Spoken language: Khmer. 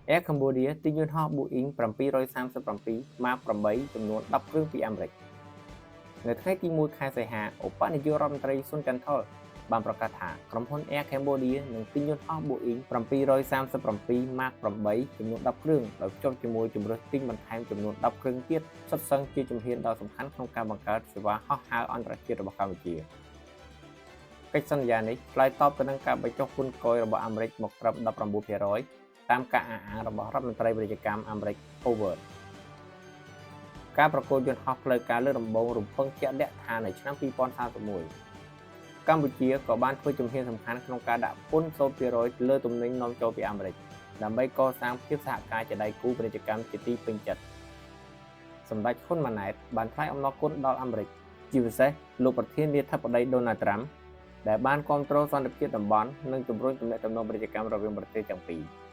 Air Cambodia ទិញយន្តហោះ Boeing 737 Mark 8ចំនួន10គ្រឿងពីអាមេរិកនៅថ្ងៃទី1ខែសីហាឧបនាយករដ្ឋមន្ត្រីស៊ុនចាន់ថុលបានប្រកាសថាក្រុមហ៊ុន Air Cambodia នឹងទិញយន្តហោះ Boeing 737 Mark 8ចំនួន10គ្រឿងដោយភ្ជាប់ជាមួយជំរើសទិញបន្ថែមចំនួន10គ្រឿងទៀតសុទ្ធសឹងជាជំហានដ៏សំខាន់ក្នុងការបង្កើតសេវាហោះហើរអន្តរជាតិរបស់កម្ពុជាកិច្ចសន្យានេះឆ្លើយតបទៅនឹងការបញ្ចុះពន្ធគយរបស់អាមេរិកមកត្រឹម 19% តាមការអះអាងរបស់រដ្ឋមន្ត្រីពាណិជ្ជកម្មអាមេរិក Howard ការប្រកួតយន្តហោះផ្លូវការលើដំបូងរំពឹងជាក់លាក់ថានៅឆ្នាំ2031កម្ពុជាក៏បានធ្វើជំហានសំខាន់ក្នុងការដាក់ពន្ធ 0% លើទំនិញនាំចូលពីអាមេរិកដើម្បីកសាងភាពសហការជាដៃគូពាណិជ្ជកម្មជាទីពេញចិត្តសម្ដេចហ៊ុនម៉ាណែតបានថ្លែងអំណរគុណដល់អាមេរិកជាពិសេសលោកប្រធានាធិបតី Donald Trump ដែលបានគាំទ្រសន្តិភាពតំបន់និងជំរុញទំនាក់ទំនងពាណិជ្ជកម្មរវាងប្រទេសទាំងពីរ។